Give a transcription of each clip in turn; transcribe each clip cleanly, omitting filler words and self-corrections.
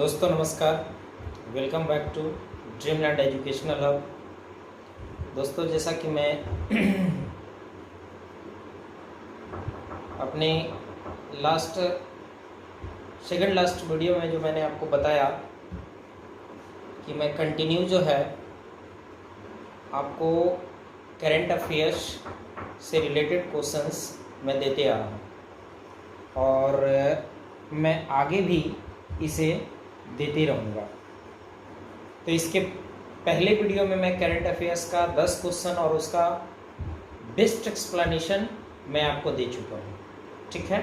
दोस्तों नमस्कार, welcome back to Dreamland Educational Hub. दोस्तों जैसा कि मैं अपने सेकंड लास्ट वीडियो में जो मैंने आपको बताया कि मैं कंटिन्यू जो है आपको करंट अफेयर्स से रिलेटेड क्वेश्चंस मैं देते आ रहा हूँ और मैं आगे भी इसे देते रहूँगा। तो इसके पहले वीडियो में मैं करंट अफेयर्स का 10 क्वेश्चन और उसका बेस्ट एक्सप्लेनेशन मैं आपको दे चुका हूँ। ठीक है,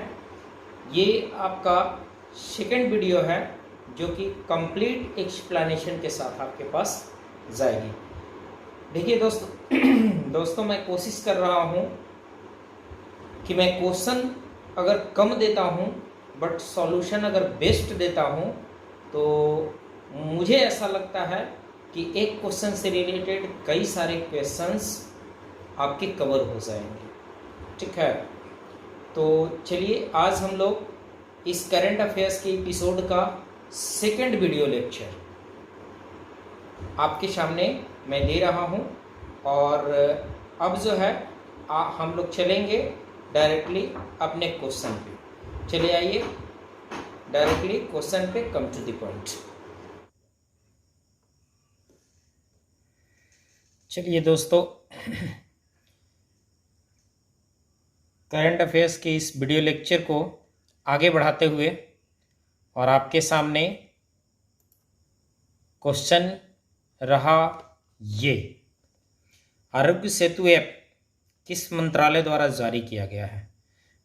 ये आपका सेकंड वीडियो है जो कि कंप्लीट एक्सप्लेनेशन के साथ आपके पास जाएगी। देखिए दोस्तों मैं कोशिश कर रहा हूँ कि मैं क्वेश्चन अगर कम देता हूँ बट सॉल्यूशन अगर बेस्ट देता हूँ तो मुझे ऐसा लगता है कि एक क्वेश्चन से रिलेटेड कई सारे क्वेश्चंस आपके कवर हो जाएंगे। ठीक है, तो चलिए आज हम लोग इस करंट अफेयर्स के एपिसोड का सेकंड वीडियो लेक्चर आपके सामने मैं दे रहा हूं और अब जो है हम लोग चलेंगे डायरेक्टली अपने क्वेश्चन पे। चलिए आइए डायरेक्टली क्वेश्चन पे कम टू द पॉइंट। चलिए दोस्तों करंट अफेयर्स के इस वीडियो लेक्चर को आगे बढ़ाते हुए और आपके सामने क्वेश्चन रहा ये, आरोग्य सेतु ऐप किस मंत्रालय द्वारा जारी किया गया है?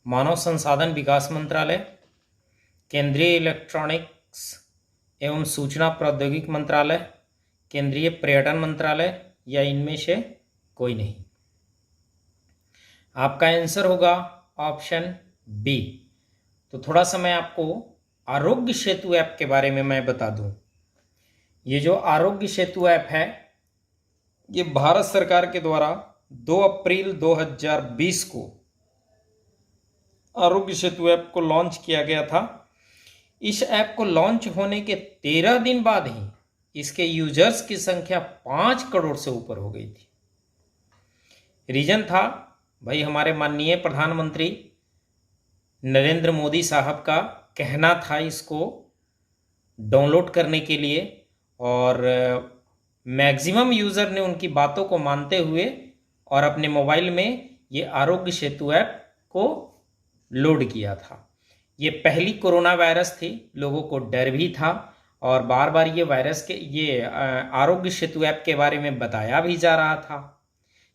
मानव संसाधन विकास मंत्रालय, केंद्रीय इलेक्ट्रॉनिक्स एवं सूचना प्रौद्योगिकी मंत्रालय, केंद्रीय पर्यटन मंत्रालय या इनमें से कोई नहीं। आपका आंसर होगा ऑप्शन बी। तो थोड़ा सा मैं आपको आरोग्य सेतु ऐप के बारे में मैं बता दूं। ये जो आरोग्य सेतु ऐप है ये भारत सरकार के द्वारा 2 अप्रैल 2020 को आरोग्य सेतु ऐप को लॉन्च किया गया था। इस ऐप को लॉन्च होने के 13 दिन बाद ही इसके यूजर्स की संख्या 5 करोड़ से ऊपर हो गई थी। रीजन था भाई हमारे माननीय प्रधानमंत्री नरेंद्र मोदी साहब का कहना था इसको डाउनलोड करने के लिए और मैक्सिमम यूज़र ने उनकी बातों को मानते हुए और अपने मोबाइल में ये आरोग्य सेतु ऐप को लोड किया था। ये पहली कोरोना वायरस थी, लोगों को डर भी था और बार बार ये आरोग्य सेतु ऐप के बारे में बताया भी जा रहा था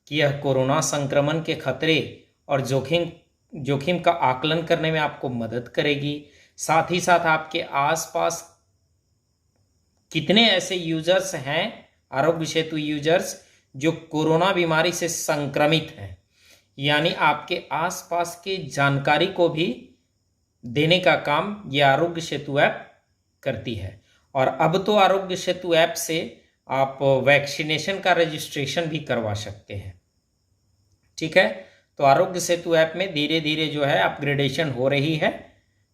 कि यह कोरोना संक्रमण के खतरे और जोखिम का आकलन करने में आपको मदद करेगी। साथ ही साथ आपके आसपास कितने ऐसे यूजर्स हैं आरोग्य सेतु यूजर्स जो कोरोना बीमारी से संक्रमित हैं, यानी आपके आसपास के जानकारी को भी देने का काम ये आरोग्य सेतु ऐप करती है। और अब तो आरोग्य सेतु ऐप से आप वैक्सीनेशन का रजिस्ट्रेशन भी करवा सकते हैं। ठीक है, तो आरोग्य सेतु ऐप में धीरे धीरे जो है अपग्रेडेशन हो रही है।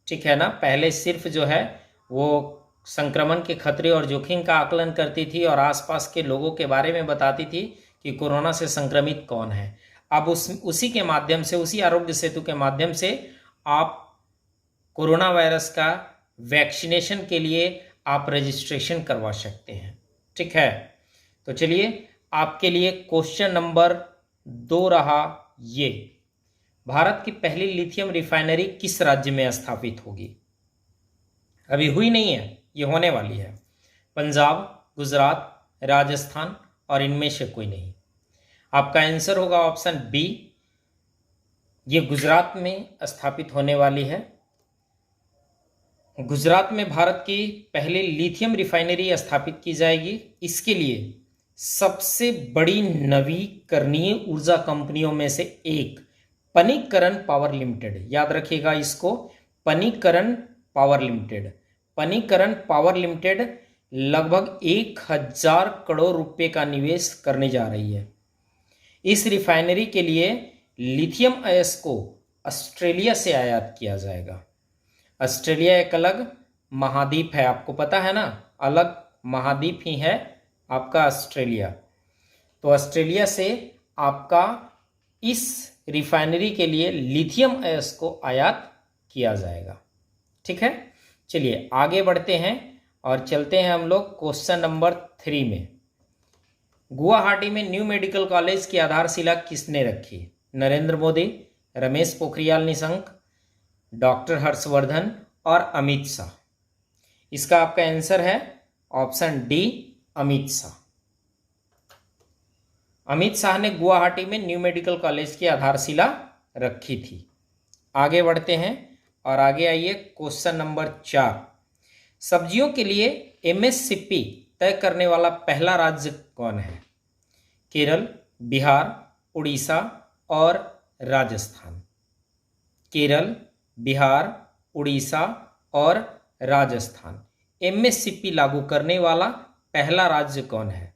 ठीक है ना, पहले सिर्फ जो है वो संक्रमण के खतरे और जोखिम का आकलन करती थी और आसपास के लोगों के बारे में बताती थी कि कोरोना से संक्रमित कौन है। अब उसी के माध्यम से, उसी आरोग्य सेतु के माध्यम से आप कोरोना वायरस का वैक्सीनेशन के लिए आप रजिस्ट्रेशन करवा सकते हैं। ठीक है, तो चलिए आपके लिए क्वेश्चन नंबर 2 रहा ये, भारत की पहली लिथियम रिफाइनरी किस राज्य में स्थापित होगी? अभी हुई नहीं है, ये होने वाली है। पंजाब, गुजरात, राजस्थान और इनमें से कोई नहीं। आपका आंसर होगा ऑप्शन बी, ये गुजरात में स्थापित होने वाली है। गुजरात में भारत की पहली लिथियम रिफाइनरी स्थापित की जाएगी। इसके लिए सबसे बड़ी नवीकरणीय ऊर्जा कंपनियों में से एक पनिकरण पावर लिमिटेड, याद रखिएगा इसको, पनिकरण पावर लिमिटेड लगभग 1000 करोड़ रुपए का निवेश करने जा रही है। इस रिफाइनरी के लिए लिथियम अयस्क को ऑस्ट्रेलिया से आयात किया जाएगा। ऑस्ट्रेलिया एक अलग महाद्वीप है, आपको पता है ना, अलग महाद्वीप ही है आपका ऑस्ट्रेलिया। तो ऑस्ट्रेलिया से आपका इस रिफाइनरी के लिए लिथियम अयस्क को आयात किया जाएगा। ठीक है, चलिए आगे बढ़ते हैं और चलते हैं हम लोग क्वेश्चन नंबर 3 में। गुवाहाटी में न्यू मेडिकल कॉलेज की आधारशिला किसने रखी? नरेंद्र मोदी, रमेश पोखरियाल निशंक, डॉक्टर हर्षवर्धन और अमित शाह। इसका आपका आंसर है ऑप्शन डी, अमित शाह। अमित शाह ने गुवाहाटी में न्यू मेडिकल कॉलेज की आधारशिला रखी थी। आगे बढ़ते हैं और आगे आइए क्वेश्चन नंबर 4। सब्जियों के लिए एमएसपी तय करने वाला पहला राज्य कौन है? केरल, बिहार, उड़ीसा और राजस्थान। केरल, बिहार, उड़ीसा और राजस्थान। एमएसपी लागू करने वाला पहला राज्य कौन है?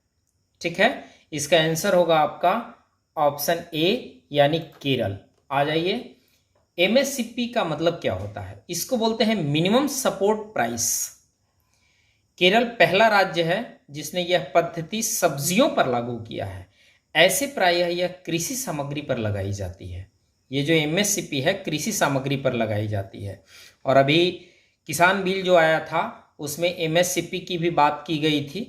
ठीक है, इसका आंसर होगा आपका ऑप्शन ए यानी केरल। आ जाइए, एमएसपी का मतलब क्या होता है? इसको बोलते हैं मिनिमम सपोर्ट प्राइस। केरल पहला राज्य है जिसने यह पद्धति सब्जियों पर लागू किया है। ऐसे प्रायः यह कृषि सामग्री पर लगाई जाती है। ये जो एमएसपी है कृषि सामग्री पर लगाई जाती है। और अभी किसान बिल जो आया था उसमें एमएसपी की भी बात की गई थी।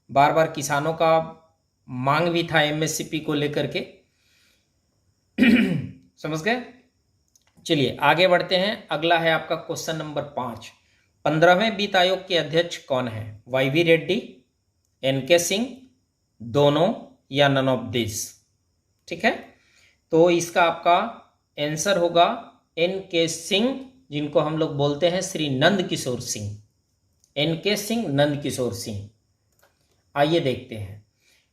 बार बार किसानों का मांग भी था एमएसपी को लेकर के। समझ गए? चलिए आगे बढ़ते हैं। अगला है आपका क्वेश्चन नंबर 5। 15वें वित्त आयोग के अध्यक्ष कौन है? वाईवी रेड्डी, एनके सिंह, दोनों या नन ऑफ दिस। ठीक है, तो इसका आपका आंसर होगा एनके सिंह, जिनको हम लोग बोलते हैं श्री नंद किशोर सिंह। एनके सिंह, नंद किशोर सिंह। आइए देखते हैं।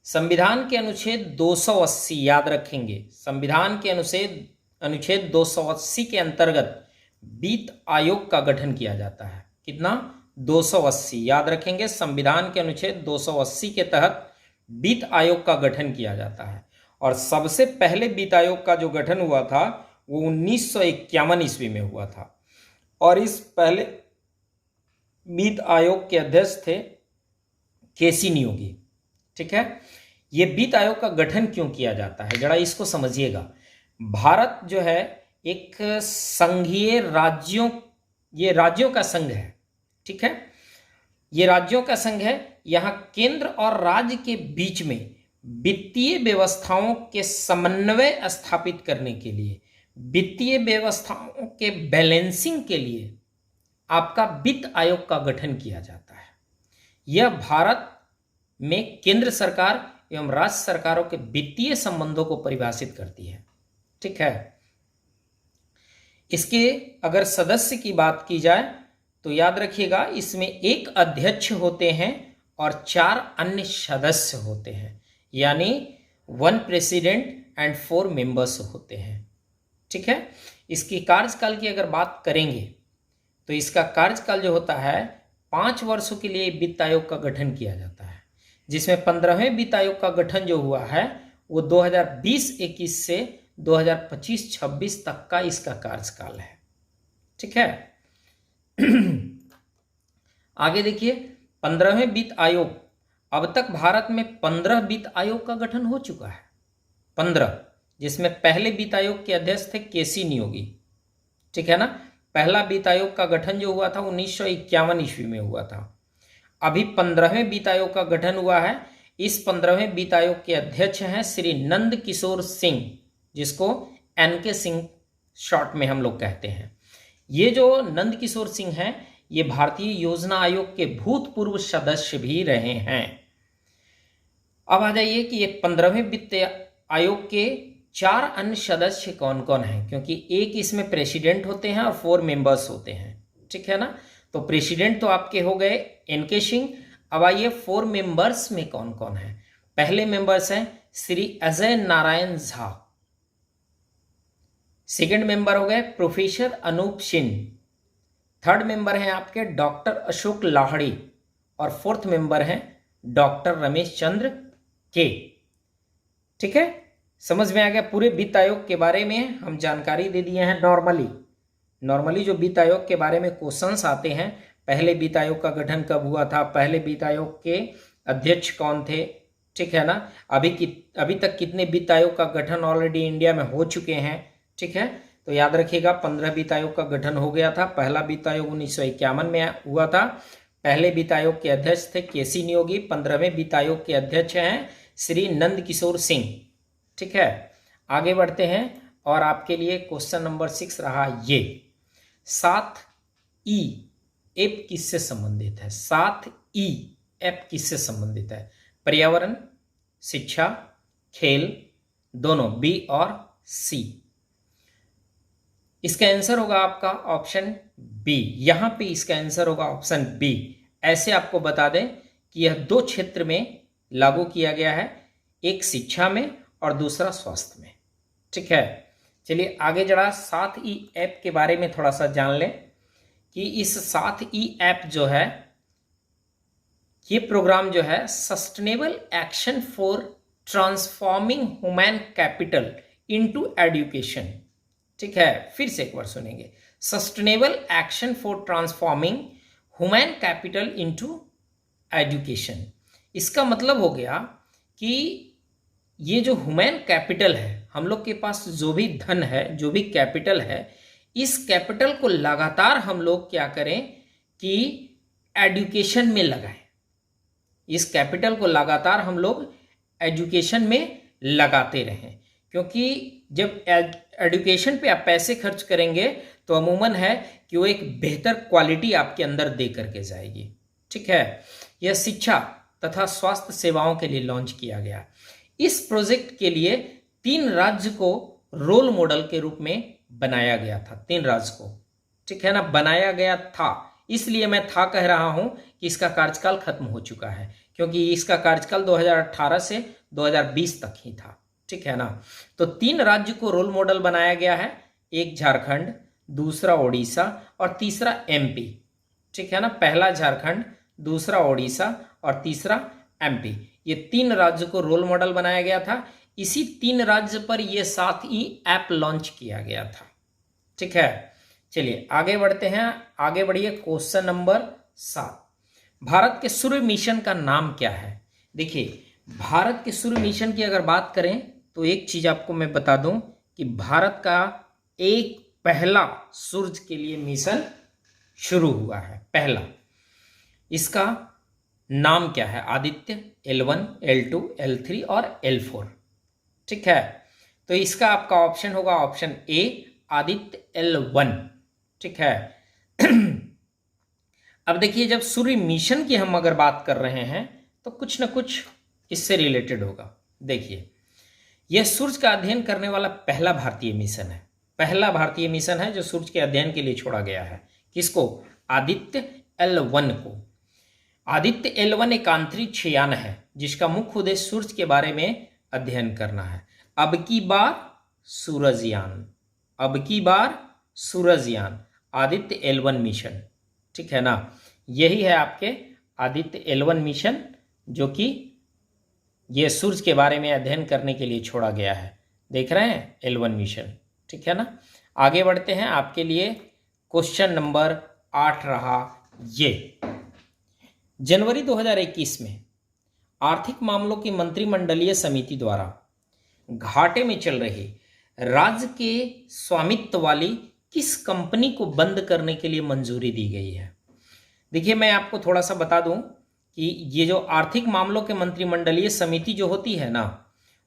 संविधान के अनुच्छेद 280, याद रखेंगे, संविधान के अनुच्छेद 280 के अंतर्गत वित्त आयोग का गठन किया जाता है। कितना? 280, याद रखेंगे, संविधान के अनुच्छेद 280 के तहत वित्त आयोग का गठन किया जाता है। और सबसे पहले वित्त आयोग का जो गठन हुआ था वो 1951 ईस्वी में हुआ था। और इस पहले वित्त आयोग के अध्यक्ष थे केसी नियोगी। ठीक है, ये वित्त आयोग का गठन क्यों किया जाता है जरा इसको समझिएगा। भारत जो है एक संघीय राज्यों, ये राज्यों का संघ है। ठीक है, ये राज्यों का संघ है। यहाँ केंद्र और राज्य के बीच में वित्तीय व्यवस्थाओं के समन्वय स्थापित करने के लिए, वित्तीय व्यवस्थाओं के बैलेंसिंग के लिए आपका वित्त आयोग का गठन किया जाता है। यह भारत में केंद्र सरकार एवं राज्य सरकारों के वित्तीय संबंधों को परिभाषित करती है। ठीक है, इसके अगर सदस्य की बात की जाए तो याद रखिएगा, इसमें एक अध्यक्ष होते हैं और 4 अन्य सदस्य होते हैं, यानी 1 प्रेसिडेंट एंड 4 मेंबर्स होते हैं। ठीक है, इसकी कार्यकाल की अगर बात करेंगे तो इसका कार्यकाल जो होता है 5 वर्षों के लिए वित्त आयोग का गठन किया जाता है, जिसमें 15वें वित्त आयोग का गठन जो हुआ है वो 2020-21 से 2025-26 तक का इसका कार्यकाल है। ठीक है, आगे देखिए, 15वें वित्त आयोग, अब तक भारत में 15 वित्त आयोग का गठन हो चुका है। 15, जिसमें पहले वित्त आयोग के अध्यक्ष थे केसी नियोगी। ठीक है ना, पहला वित्त आयोग का गठन जो हुआ था 1951 ईस्वी में हुआ था। अभी 15वें वित्त आयोग का गठन हुआ है। इस 15वें वित्त आयोग के अध्यक्ष हैं श्री नंद किशोर सिंह, जिसको एनके सिंह शॉर्ट में हम लोग कहते हैं। ये जो नंद किशोर सिंह हैं ये भारतीय योजना आयोग के भूतपूर्व सदस्य भी रहे हैं। अब आ जाइए कि ये 15वें वित्त आयोग के 4 अन्य सदस्य कौन कौन हैं, क्योंकि एक इसमें प्रेसिडेंट होते हैं और 4 मेंबर्स होते हैं। ठीक है ना, तो प्रेसिडेंट तो आपके हो गए एनके सिंह। अब आइए 4 मेंबर्स में कौन कौन है। पहले मेंबर्स हैं श्री अजय नारायण झा। सेकंड मेंबर हो गए professor Anoop Singh. Third member हैं आपके डॉक्टर अशोक लाहड़ी। और 4th मेंबर हैं डॉक्टर रमेश चंद्र के। ठीक है, समझ में आ गया। पूरे वित्त आयोग के बारे में हम जानकारी दे दिए हैं। नॉर्मली जो वित्त आयोग के बारे में क्वेश्चंस आते हैं पहले वित्त आयोग का गठन कब हुआ था, पहले वित्त आयोग के अध्यक्ष कौन थे, ठीक है ना। अभी तक कितने वित्त आयोग का गठन ऑलरेडी इंडिया में हो चुके हैं, ठीक है। तो याद रखिएगा 15 वित्त आयोग का गठन हो गया था। पहला वित्त आयोग 1951 में हुआ था। पहले वित्त आयोग के अध्यक्ष थे केसी नियोगी। 15वें वित्त आयोग के अध्यक्ष हैं श्री नंद किशोर सिंह, ठीक है। आगे बढ़ते हैं और आपके लिए क्वेश्चन नंबर 6 रहा ये 7E ऐप किससे संबंधित है। 7E ऐप किससे संबंधित है। पर्यावरण, शिक्षा, खेल, दोनों, बी और सी। इसका आंसर होगा आपका ऑप्शन बी। यहां पे इसका आंसर होगा ऑप्शन बी। ऐसे आपको बता दें कि यह 2 क्षेत्र में लागू किया गया है, एक शिक्षा में और दूसरा स्वास्थ्य में, ठीक है। चलिए आगे जरा 7E ऐप के बारे में थोड़ा सा जान लें कि इस 7E ऐप जो है, ये प्रोग्राम जो है sustainable action for transforming human capital into education, ठीक है। फिर से एक बार सुनेंगे, sustainable action for transforming human capital into education. इसका मतलब हो गया कि ये जो ह्यूमन कैपिटल है, हम लोग के पास जो भी धन है, जो भी कैपिटल है, इस कैपिटल को लगातार हम लोग क्या करें कि एजुकेशन में लगाएं। इस कैपिटल को लगातार हम लोग एजुकेशन में लगाते रहें, क्योंकि जब एजुकेशन पे आप पैसे खर्च करेंगे तो अमूमन है कि वो एक बेहतर क्वालिटी आपके अंदर दे करके जाएगी, ठीक है। यह शिक्षा तथा स्वास्थ्य सेवाओं के लिए लॉन्च किया गया। इस प्रोजेक्ट के लिए 3 राज्य को रोल मॉडल के रूप में बनाया गया था। 3 राज्य को, ठीक है ना, बनाया गया था। इसलिए मैं था कह रहा हूं कि इसका कार्यकाल खत्म हो चुका है, क्योंकि इसका कार्यकाल 2018 से 2020 तक ही था, ठीक है ना। तो 3 राज्य को रोल मॉडल बनाया गया है, एक झारखंड, दूसरा ओडिशा और तीसरा एमपी, ठीक है ना। पहला झारखंड, दूसरा ओडिशा और तीसरा एमपी, ये 3 राज्य को रोल मॉडल बनाया गया था। इसी 3 राज्य पर यह 7E ऐप लॉन्च किया गया था, ठीक है। चलिए आगे बढ़ते हैं, आगे बढ़िए क्वेश्चन नंबर 7। भारत के सूर्य मिशन का नाम क्या है। देखिए भारत के सूर्य मिशन की अगर बात करें तो एक चीज आपको मैं बता दूं कि भारत का एक पहला सूरज के लिए मिशन शुरू हुआ है, पहला। इसका नाम क्या है, आदित्य L1, L2, L3 और L4, ठीक है। तो इसका आपका ऑप्शन होगा ऑप्शन ए, आदित्य L1, ठीक है। अब देखिए जब सूर्य मिशन की हम अगर बात कर रहे हैं तो कुछ ना कुछ इससे रिलेटेड होगा। देखिए यह सूर्य का अध्ययन करने वाला पहला भारतीय मिशन है, पहला भारतीय मिशन है जो सूर्य के अध्ययन के लिए छोड़ा गया है। किसको, आदित्य L1 को। आदित्य L1 एक अंतरिक्ष यान है जिसका मुख्य उद्देश्य सूर्य के बारे में अध्ययन करना है। अब की बार सूरजयान, अब की बार सूरजयान, आदित्य L1 मिशन, ठीक है ना। यही है आपके आदित्य L1 मिशन, जो कि ये सूर्य के बारे में अध्ययन करने के लिए छोड़ा गया है। देख रहे हैं L1 मिशन, ठीक है ना। आगे बढ़ते हैं, आपके लिए क्वेश्चन नंबर 8 रहा ये। जनवरी 2021 में आर्थिक मामलों की मंत्रिमंडलीय समिति द्वारा घाटे में चल रही राज्य के स्वामित्व वाली किस कंपनी को बंद करने के लिए मंजूरी दी गई है। देखिए मैं आपको थोड़ा सा बता दूं कि ये जो आर्थिक मामलों के मंत्रिमंडलीय समिति जो होती है ना,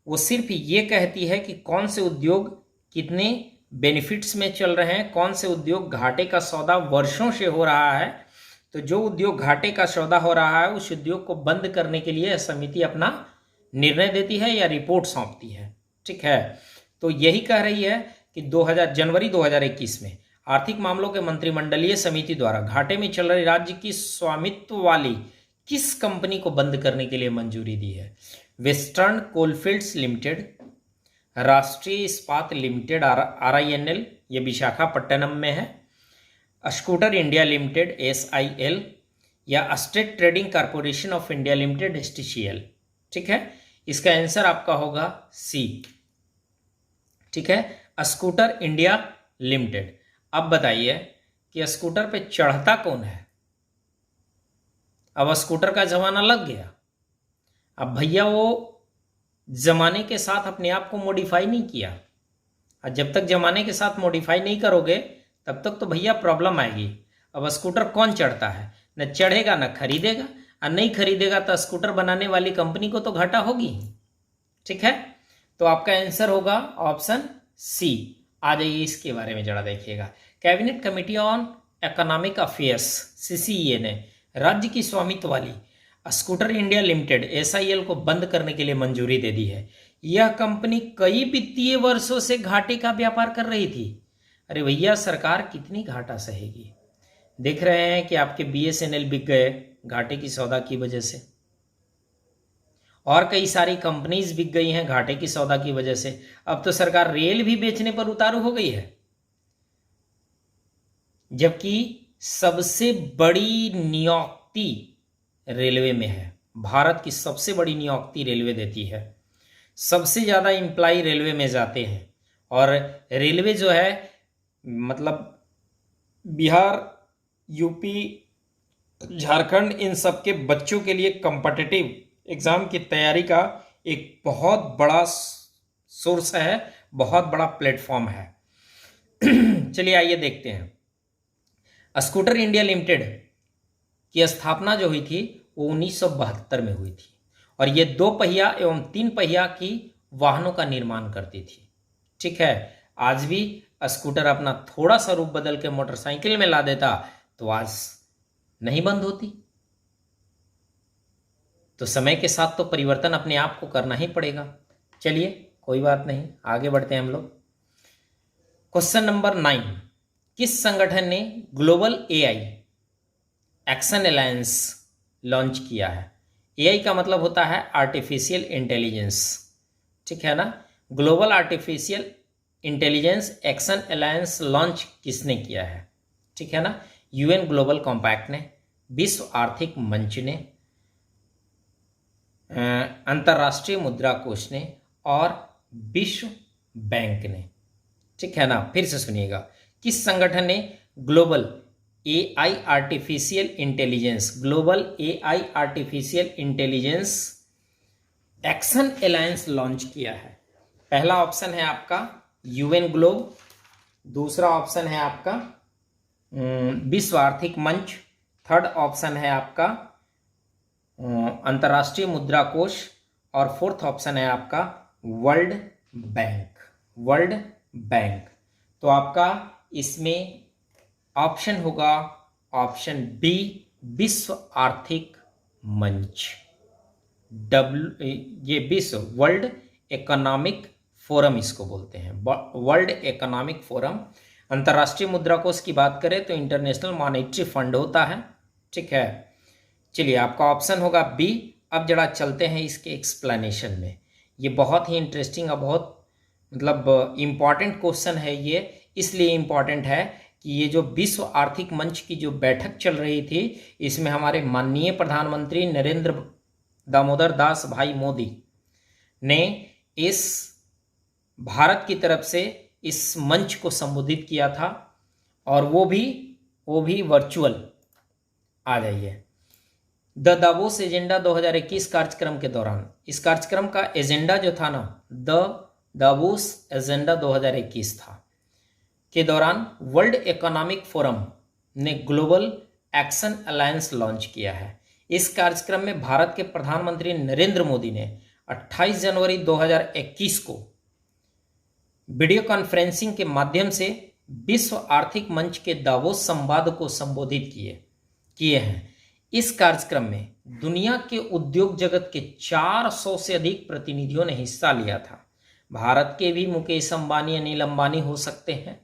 वो सिर्फ ये कहती है कि कौन से उद्योग कितने बेनिफिट्स में चल रहे हैं, कौन से उद्योग घाटे का सौदा वर्षों से हो रहा है। तो जो उद्योग घाटे का सौदा हो रहा है उस उद्योग को बंद करने के लिए समिति अपना निर्णय देती है या रिपोर्ट सौंपती है, ठीक है। तो यही कह रही है कि जनवरी 2021 में आर्थिक मामलों के मंत्रिमंडलीय समिति द्वारा घाटे में चल रही राज्य की स्वामित्व वाली किस कंपनी को बंद करने के लिए मंजूरी दी है। वेस्टर्न कोलफील्ड्स लिमिटेड, राष्ट्रीय इस्पात लिमिटेड RINL, ये विशाखापट्टनम में है, स्कूटर इंडिया लिमिटेड SIL, या state trading corporation of India limited STCL, ठीक है। इसका आंसर आपका होगा सी, ठीक है, स्कूटर इंडिया लिमिटेड। अब बताइए कि स्कूटर पे चढ़ता कौन है, अब स्कूटर का जमाना लग गया। अब भैया वो जमाने के साथ अपने आप को मॉडिफाई नहीं किया, और जब तक जमाने के साथ मॉडिफाई नहीं करोगे तब तक तो भैया प्रॉब्लम आएगी। अब स्कूटर कौन चढ़ता है? न चढ़ेगा न खरीदेगा, और नहीं खरीदेगा तो स्कूटर बनाने वाली कंपनी को तो घाटा होगी। ठीक है, तो आपका आंसर होगा ऑप्शन सी। आ जाइए इसके बारे में जरा देखिएगा। Cabinet committee on economic affairs CCEA ने राज्य की स्वामित्व वाली स्कूटर इंडिया लिमिटेड एसआईएल को बंद करने के लिए मंजूरी दे दी है। यह कंपनी कई वित्तीय वर्षों से घाटे का व्यापार कर रही थी। अरे भैया, सरकार कितनी घाटा सहेगी? देख रहे हैं कि आपके बीएसएनएल बिक गए घाटे की सौदा की वजह से, और कई सारी कंपनीज बिक गई हैं घाटे की सौदा की वजह से। अब तो सरकार रेल भी बेचने पर उतारू हो गई है, जबकि सबसे बड़ी नियुक्ति रेलवे में है। भारत की सबसे बड़ी नियुक्ति रेलवे देती है, सबसे ज़्यादा एम्प्लॉय रेलवे में जाते हैं। और रेलवे जो है, मतलब बिहार, यूपी, झारखंड, इन सब के बच्चों के लिए कॉम्पिटिटिव एग्ज़ाम की तैयारी का एक बहुत बड़ा सोर्स है, बहुत बड़ा प्लेटफॉर्म है। चलिए आइए देखते हैं। स्कूटर इंडिया लिमिटेड की स्थापना जो हुई थी वो 1972 में हुई थी, और ये 2 पहिया एवं 3 पहिया की वाहनों का निर्माण करती थी। ठीक है, आज भी स्कूटर अपना थोड़ा सा रूप बदल के मोटरसाइकिल में ला देता तो आज नहीं बंद होती। तो समय के साथ तो परिवर्तन अपने आप को करना ही पड़ेगा। चलिए कोई बात नहीं, आगे बढ़ते हैं हम लोग। क्वेश्चन नंबर 9, किस संगठन ने global AI action alliance launch किया है? एआई का मतलब होता है आर्टिफिशियल इंटेलिजेंस, ठीक है ना। Global artificial intelligence action alliance launch किसने किया है? ठीक है ना। यूएन ग्लोबल कॉम्पैक्ट ने, विश्व आर्थिक मंच ने, अंतर्राष्ट्रीय मुद्रा कोष ने और विश्व बैंक ने। ठीक है ना, फिर से सुनिएगा। किस संगठन ने global AI artificial intelligence, global AI artificial intelligence action alliance launch किया है? पहला ऑप्शन है आपका यूएन ग्लोब, दूसरा ऑप्शन है आपका विश्व आर्थिक मंच, थर्ड ऑप्शन है आपका अंतर्राष्ट्रीय मुद्रा कोष, और फोर्थ ऑप्शन है आपका वर्ल्ड बैंक। World bank. तो आपका इसमें ऑप्शन होगा ऑप्शन बी, विश्व आर्थिक मंच। ये विश्व, वर्ल्ड इकोनॉमिक फोरम इसको बोलते हैं, वर्ल्ड इकोनॉमिक फोरम। अंतर्राष्ट्रीय मुद्रा कोष की बात करें तो इंटरनेशनल मॉनेटरी फंड होता है। ठीक है, चलिए आपका ऑप्शन होगा बी। अब जरा चलते हैं इसके एक्सप्लेनेशन में। ये बहुत ही इंटरेस्टिंग और बहुत मतलब इम्पॉर्टेंट क्वेश्चन है। ये इसलिए इम्पॉर्टेंट है कि ये जो विश्व आर्थिक मंच की जो बैठक चल रही थी, इसमें हमारे माननीय प्रधानमंत्री नरेंद्र दामोदर दास भाई मोदी ने इस भारत की तरफ से इस मंच को संबोधित किया था, और वो भी वर्चुअल। आ जाइए। द दावोस एजेंडा 2021 कार्यक्रम के दौरान, इस कार्यक्रम का एजेंडा जो था ना, द दावोस एजेंडा 2021 था, के दौरान वर्ल्ड इकोनॉमिक फोरम ने ग्लोबल एक्शन अलायंस लॉन्च किया है। इस कार्यक्रम में भारत के प्रधानमंत्री नरेंद्र मोदी ने 28 जनवरी 2021 को वीडियो कॉन्फ्रेंसिंग के माध्यम से विश्व आर्थिक मंच के दावोस संवाद को संबोधित किए हैं। इस कार्यक्रम में दुनिया के उद्योग जगत के 400 से अधिक प्रतिनिधियों ने हिस्सा लिया था। भारत के भी मुकेश अंबानी, अनिल अंबानी हो सकते हैं।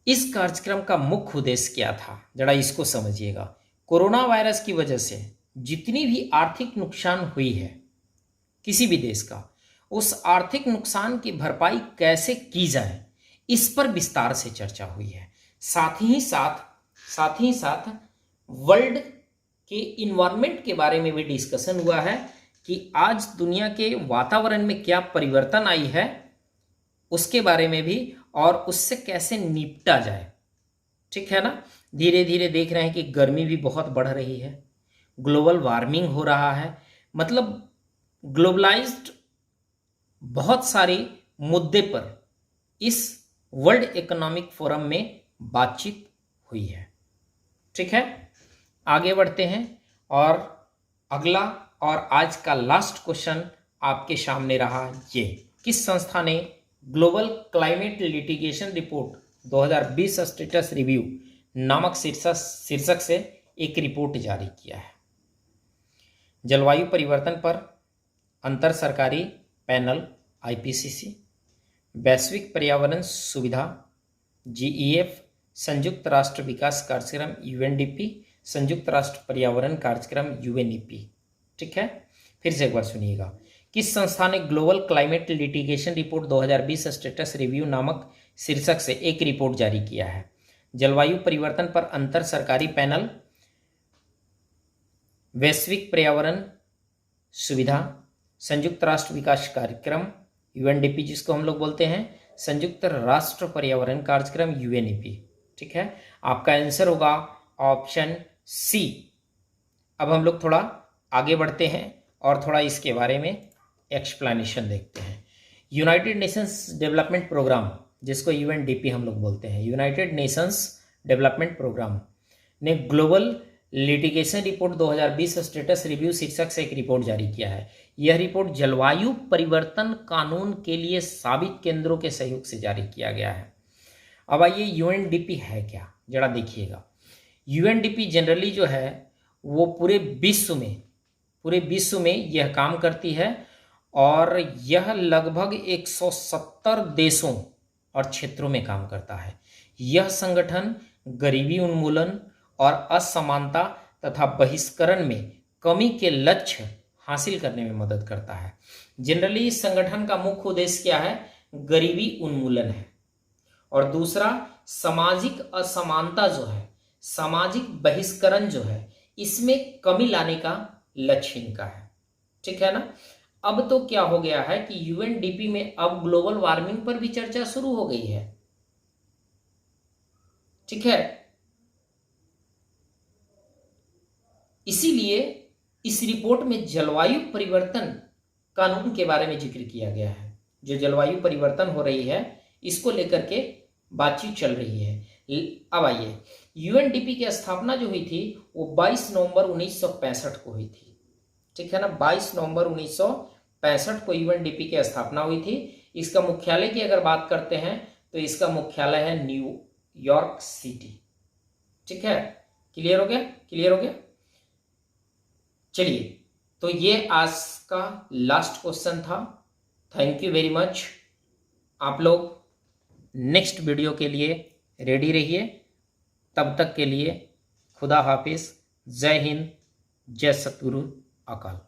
इस कार्यक्रम का मुख्य उद्देश्य क्या था, जरा इसको समझिएगा। कोरोना वायरस की वजह से जितनी भी आर्थिक नुकसान हुई है किसी भी देश का, उस आर्थिक नुकसान की भरपाई कैसे की जाए, इस पर विस्तार से चर्चा हुई है। साथ ही साथ वर्ल्ड के इन्वायरमेंट के बारे में भी डिस्कशन हुआ है कि आज दुनिया के वातावरण में क्या परिवर्तन आई है, उसके बारे में भी, और उससे कैसे निपटा जाए। ठीक है ना। धीरे धीरे देख रहे हैं कि गर्मी भी बहुत बढ़ रही है, ग्लोबल वार्मिंग हो रहा है, मतलब ग्लोबलाइज्ड बहुत सारे मुद्दे पर इस वर्ल्ड इकोनॉमिक फोरम में बातचीत हुई है। ठीक है, आगे बढ़ते हैं और अगला और आज का लास्ट क्वेश्चन आपके सामने रहा ये, किस संस्था ने global climate litigation report 2020 status review नामक शीर्षक से एक रिपोर्ट जारी किया है। जलवायु परिवर्तन पर अंतर सरकारी पैनल आईपीसीसी, वैश्विक पर्यावरण सुविधा जीईएफ, संयुक्त राष्ट्र विकास कार्यक्रम यूएनडीपी, संयुक्त राष्ट्र पर्यावरण कार्यक्रम यूएनईपी। ठीक है, फिर से एक बार सुनिएगा, किस संस्था ने global climate litigation report 2020 status review नामक शीर्षक से एक रिपोर्ट जारी किया है। जलवायु परिवर्तन पर अंतर सरकारी पैनल, वैश्विक पर्यावरण सुविधा, संयुक्त राष्ट्र विकास कार्यक्रम यूएनडीपी जिसको हम लोग बोलते हैं, संयुक्त राष्ट्र पर्यावरण कार्यक्रम यूएनईपी। ठीक है, आपका आंसर होगा ऑप्शन सी। अब हम लोग थोड़ा आगे बढ़ते हैं और थोड़ा इसके बारे में एक्सप्लेनेशन देखते हैं। यूनाइटेड नेशंस डेवलपमेंट प्रोग्राम जिसको यूएनडीपी हम लोग बोलते हैं, यूनाइटेड नेशंस डेवलपमेंट प्रोग्राम ने global litigation report 2020 status review शीर्षक से एक रिपोर्ट जारी किया है। यह रिपोर्ट जलवायु परिवर्तन कानून के लिए साबित केंद्रों के सहयोग से जारी किया गया है। अब आइए यूएनडीपी है क्या, जरा देखिएगा। यूएनडीपी जनरली जो है वो पूरे विश्व में यह काम करती है और यह लगभग 170 देशों और क्षेत्रों में काम करता है। यह संगठन गरीबी उन्मूलन और असमानता तथा बहिष्करण में कमी के लक्ष्य हासिल करने में मदद करता है। जनरली इस संगठन का मुख्य उद्देश्य क्या है? गरीबी उन्मूलन है और दूसरा सामाजिक असमानता जो है, सामाजिक बहिष्करण जो है, इसमें कमी लाने का लक्ष्य इनका है। ठीक है ना। अब तो क्या हो गया है कि यूएनडीपी में अब ग्लोबल वार्मिंग पर भी चर्चा शुरू हो गई है। ठीक है, इसीलिए इस रिपोर्ट में जलवायु परिवर्तन कानून के बारे में जिक्र किया गया है। जो जलवायु परिवर्तन हो रही है इसको लेकर के बातचीत चल रही है। अब आइए, यूएनडीपी की स्थापना जो हुई थी वो 22 नवंबर 1965 को हुई थी। ठीक है ना, 22 नवंबर 1965 को यूएनडीपी की स्थापना हुई थी। इसका मुख्यालय की अगर बात करते हैं तो इसका मुख्यालय है न्यूयॉर्क सिटी। ठीक है, क्लियर हो गया? क्लियर हो गया। चलिए, तो ये आज का लास्ट क्वेश्चन था। Thank you very much. आप लोग नेक्स्ट वीडियो के लिए रेडी रहिए। तब तक के लिए खुदा हाफिज, जय हिंद, जय सतगुरु अकाल।